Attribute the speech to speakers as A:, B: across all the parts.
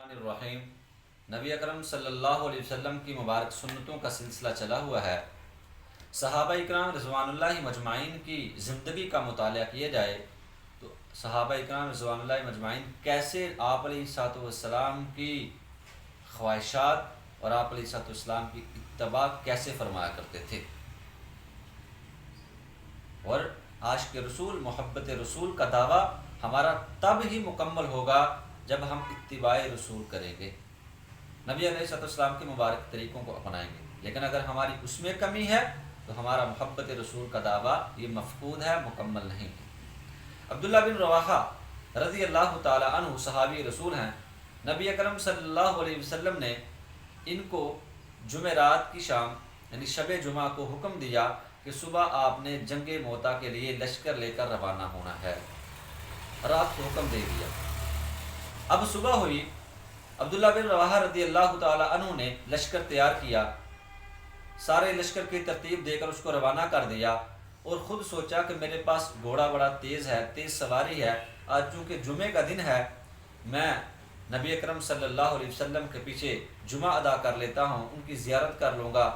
A: الرحیم نبی اکرم صلی اللہ علیہ وسلم کی مبارک سنتوں کا سلسلہ چلا ہوا ہے۔ صحابہ اکرام رضوان اللہ مجمعین کی زندگی کا مطالعہ کیا جائے تو صحابہ اکرام رضوان اللہ مجمعین کیسے آپ علیہ الصلوۃ والسلام کی خواہشات اور آپ علیہ الصلوۃ والسلام کی اتباع کیسے فرمایا کرتے تھے، اور عاشق رسول محبت رسول کا دعویٰ ہمارا تب ہی مکمل ہوگا جب ہم اتباع رسول کریں گے، نبی علیہ الصلوۃ والسلام کے مبارک طریقوں کو اپنائیں گے۔ لیکن اگر ہماری اس میں کمی ہے تو ہمارا محبت رسول کا دعویٰ یہ مفقود ہے، مکمل نہیں ہے۔ عبداللہ بن رواحہ رضی اللہ تعالی عنہ صحابی رسول ہیں۔ نبی اکرم صلی اللہ علیہ وسلم نے ان کو جمعرات کی شام یعنی شب جمعہ کو حکم دیا کہ صبح آپ نے جنگ موتا کے لیے لشکر لے کر روانہ ہونا ہے، رات کو حکم دے دیا۔ اب صبح ہوئی، عبداللہ بن رواحہ رضی اللہ تعالی عنہ نے لشکر تیار کیا، سارے لشکر کی ترتیب دے کر اس کو روانہ کر دیا، اور خود سوچا کہ میرے پاس گھوڑا بڑا تیز ہے، تیز سواری ہے، آج چونکہ جمعے کا دن ہے میں نبی اکرم صلی اللہ علیہ وسلم کے پیچھے جمعہ ادا کر لیتا ہوں، ان کی زیارت کر لوں گا،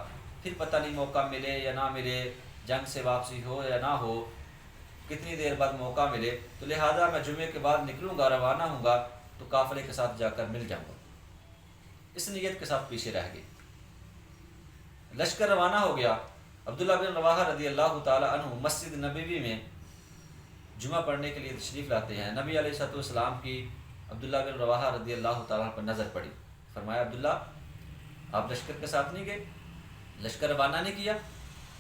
A: پھر پتہ نہیں موقع ملے یا نہ ملے، جنگ سے واپسی ہو یا نہ ہو، کتنی دیر بعد موقع ملے، تو لہٰذا میں جمعے کے بعد نکلوں گا، روانہ ہوں گا تو قافلے کے ساتھ جا کر مل جاؤں گا۔ اس نیت کے ساتھ پیچھے رہ گئی۔ لشکر روانہ ہو گیا۔ عبداللہ بن رواحہ رضی اللہ تعالی عنہ مسجد نبوی میں جمعہ پڑھنے کے لیے تشریف لاتے ہیں۔ نبی علیہ الصلوۃ والسلام کی عبداللہ بن رواحہ رضی اللہ تعالیٰ پر نظر پڑی۔ فرمایا عبداللہ آپ لشکر کے ساتھ نہیں گئے، لشکر روانہ نہیں کیا؟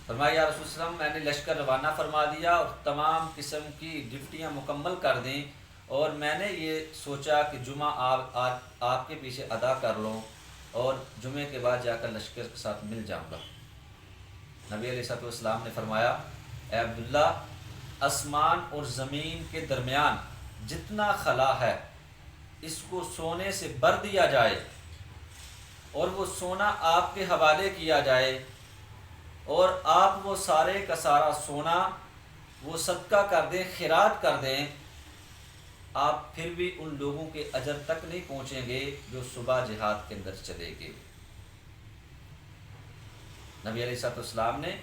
A: فرمایا یا رسول اللہ میں نے لشکر روانہ فرما دیا اور تمام قسم کی ڈیوٹیاں مکمل کر دیں، اور میں نے یہ سوچا کہ جمعہ آپ کے پیچھے ادا کر لوں اور جمعے کے بعد جا کر لشکر کے ساتھ مل جاؤں گا۔ نبی علیہ الصلوۃ والسلام نے فرمایا اے عبداللہ آسمان اور زمین کے درمیان جتنا خلا ہے اس کو سونے سے بھر دیا جائے اور وہ سونا آپ کے حوالے کیا جائے، اور آپ وہ سارے کا سارا سونا وہ صدقہ کر دیں، خیرات کر دیں، آپ پھر بھی ان لوگوں کے اجر تک نہیں پہنچیں گے جو صبح جہاد کے اندر چلے گئے۔ نبی علیہ الصلوۃ والسلام نے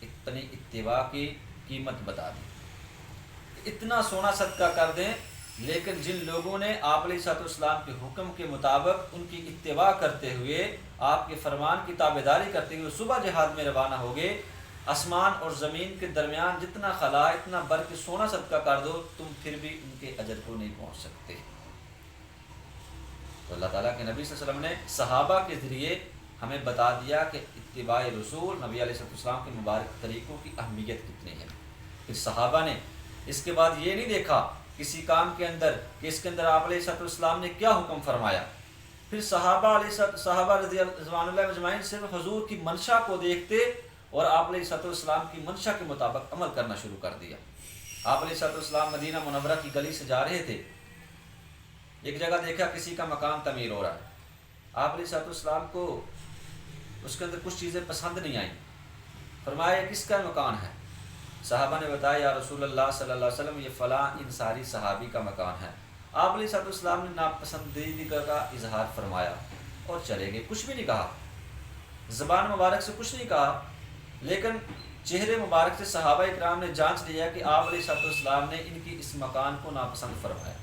A: اپنی اتباع کی قیمت بتا دی، اتنا سونا صدقہ کر دیں، لیکن جن لوگوں نے آپ علیہ الصلوۃ والسلام کے حکم کے مطابق ان کی اتباع کرتے ہوئے آپ کے فرمان کی تابعداری کرتے ہوئے صبح جہاد میں روانہ ہو گئے، آسمان اور زمین کے درمیان جتنا خلا اتنا بھر کے سونا صدقہ کر دو، تم پھر بھی ان کے اجر کو نہیں پہنچ سکتے۔ تو اللہ تعالیٰ کے نبی صلی اللہ علیہ وسلم نے صحابہ کے ذریعے ہمیں بتا دیا کہ اتباع رسول نبی علیہ السلام کے مبارک طریقوں کی اہمیت کتنی ہے۔ پھر صحابہ نے اس کے بعد یہ نہیں دیکھا کسی کام کے اندر کہ اس کے اندر آپ علیہ السلام نے کیا حکم فرمایا، پھر صحابہ رضوان اللہ مجمعین صرف حضور کی منشا کو دیکھتے اور آپ علیہ السلام کی منشا کے مطابق عمل کرنا شروع کر دیا۔ آپ علیہ السلام مدینہ منورہ کی گلی سے جا رہے تھے، ایک جگہ دیکھا کسی کا مکان تعمیر ہو رہا ہے، آپ علیہ السلام کو اس کے اندر کچھ چیزیں پسند نہیں آئیں، فرمایا کس کا مکان ہے؟ صحابہ نے بتایا یا رسول اللہ صلی اللہ علیہ وسلم یہ فلاں انصاری صحابی کا مکان ہے۔ آپ علیہ السلام نے ناپسندیدگی کا اظہار فرمایا اور چلے گئے، کچھ بھی نہیں کہا، زبان مبارک سے کچھ نہیں کہا، لیکن چہرے مبارک سے صحابہ اکرام نے جانچ لیا کہ آپ علیہ السلام نے ان کی اس مکان کو ناپسند فرمایا۔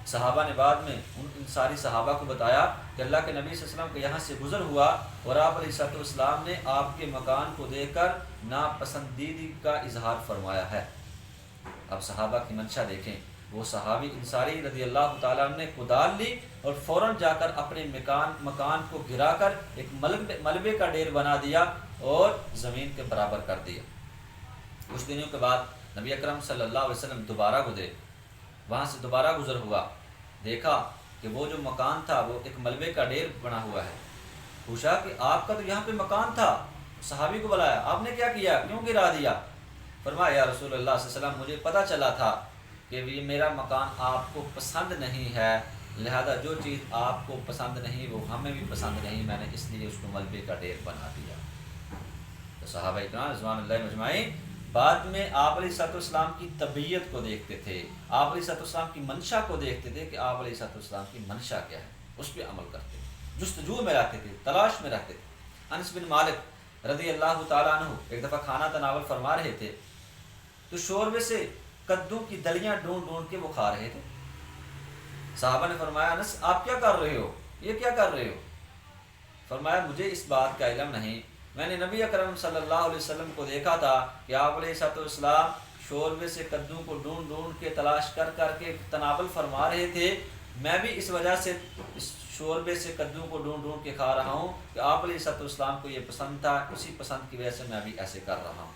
A: صحابہ نے بعد میں ان ساری صحابہ کو بتایا کہ اللہ کے نبی صلی اللہ علیہ وسلم کے یہاں سے گزر ہوا اور آپ علیہ السلام نے آپ کے مکان کو دیکھ کر ناپسندیدگی کا اظہار فرمایا ہے۔ اب صحابہ کی منشا دیکھیں، وہ صحابی انصاری رضی اللہ تعالیٰ عنہ نے کدال لی اور فوراً جا کر اپنے مکان کو گرا کر ایک ملبے کا ڈھیر بنا دیا اور زمین کے برابر کر دیا۔ کچھ دنوں کے بعد نبی اکرم صلی اللہ علیہ وسلم دوبارہ گزرے، وہاں سے دوبارہ گزر ہوا، دیکھا کہ وہ جو مکان تھا وہ ایک ملبے کا ڈھیر بنا ہوا ہے۔ پوچھا کہ آپ کا تو یہاں پہ مکان تھا، صحابی کو بلایا، آپ نے کیا کیا، کیوں گرا دیا؟ فرمایا یا رسول اللہ صلی اللہ علیہ وسلم مجھے پتہ چلا تھا کہ یہ میرا مکان آپ کو پسند نہیں ہے، لہذا جو چیز آپ کو پسند نہیں وہ ہمیں بھی پسند نہیں، میں نے اس لیے اس کو ملبے کا ڈھیر بنا دیا۔ تو صحابہ اکرام رضوان اللہ مجمعین بعد میں آپ علیہ السلام کی طبیعت کو دیکھتے تھے، آپ علیہ السلام کی منشا کو دیکھتے تھے کہ آپ علیہ السلام کی منشا کیا ہے، اس پہ عمل کرتے تھے، جستجو میں رہتے تھے، تلاش میں رہتے تھے۔ انس بن مالک رضی اللہ تعالیٰ عنہ ایک دفعہ کھانا تناول فرما رہے تھے تو شوربے سے کدو کی دلیاں ڈھونڈ ڈھونڈ کے وہ کھا رہے تھے۔ صحابہ نے فرمایا انس آپ کیا کر رہے ہو، یہ کیا کر رہے ہو؟ فرمایا مجھے اس بات کا علم نہیں، میں نے نبی اکرم صلی اللہ علیہ وسلم کو دیکھا تھا کہ آپ علیہ السلام شوربے سے کدو کو ڈھونڈ ڈھونڈ کے تلاش کر کر کے تناول فرما رہے تھے، میں بھی اس وجہ سے اس شوربے سے کدو کو ڈھونڈ ڈھونڈ کے کھا رہا ہوں کہ آپ علیہ السلام کو یہ پسند تھا، اسی پسند کی وجہ سے میں بھی ایسے کر رہا ہوں۔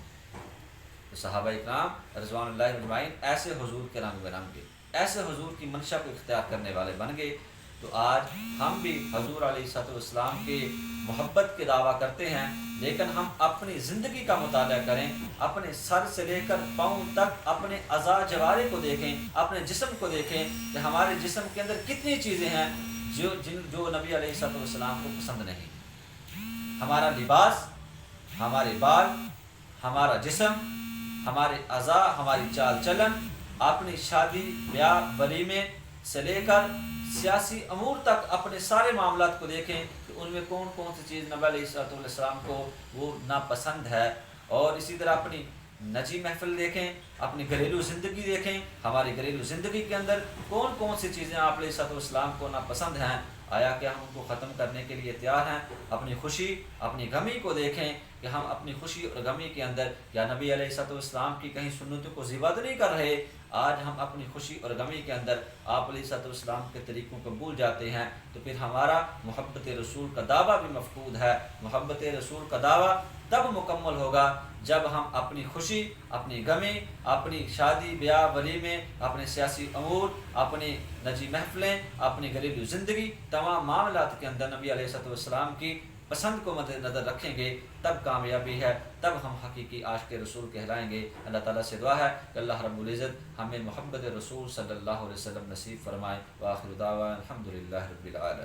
A: تو صحابہ اکرام رضوان اللہ اجمعین ایسے حضور کے رنگ میں رنگ گئے، ایسے حضور کی منشا کو اختیار کرنے والے بن گئے۔ تو آج ہم بھی حضور علیہ السلام کے محبت کے دعویٰ کرتے ہیں، لیکن ہم اپنی زندگی کا مطالعہ کریں، اپنے سر سے لے کر پاؤں تک اپنے اعضاء جوارح کو دیکھیں، اپنے جسم کو دیکھیں کہ ہمارے جسم کے اندر کتنی چیزیں ہیں جو نبی علیہ السلام کو پسند نہیں۔ ہمارا لباس، ہمارے بال، ہمارا جسم، ہمارے اعضاء، ہماری چال چلن، اپنی شادی بیاہ ولیمے سے لے کر سیاسی امور تک اپنے سارے معاملات کو دیکھیں کہ ان میں کون کون سی چیز نبی علیہ السلام کو وہ ناپسند ہے، اور اسی طرح اپنی نجی محفل دیکھیں، اپنی گھریلو زندگی دیکھیں، ہماری گھریلو زندگی کے اندر کون کون سی چیزیں آپ علیہ السلام کو ناپسند ہیں، آیا کہ ہم ان کو ختم کرنے کے لیے تیار ہیں؟ اپنی خوشی اپنی غمی کو دیکھیں کہ ہم اپنی خوشی اور غمی کے اندر یا نبی علیہ السلام کی کہیں سنتوں کو ذبح نہیں کر رہے۔ آج ہم اپنی خوشی اور غمی کے اندر آپ علیہ السلام کے طریقوں کو بھول جاتے ہیں، تو پھر ہمارا محبت رسول کا دعویٰ بھی مفقود ہے۔ محبت رسول کا دعویٰ تب مکمل ہوگا جب ہم اپنی خوشی، اپنی غمی، اپنی شادی بیاہ ولیمے، اپنے سیاسی امور، اپنی نجی محفلیں، اپنی گھریلو زندگی، تمام معاملات کے اندر نبی علیہ السلام کی پسند کو مد نظر رکھیں گے، تب کامیابی ہے، تب ہم حقیقی عاشق رسول کہلائیں گے۔ اللہ تعالیٰ سے دعا ہے کہ اللہ رب العزت ہمیں محبت رسول صلی اللہ علیہ وسلم نصیب فرمائے۔ وآخر دعوانا الحمدللہ رب العالمین۔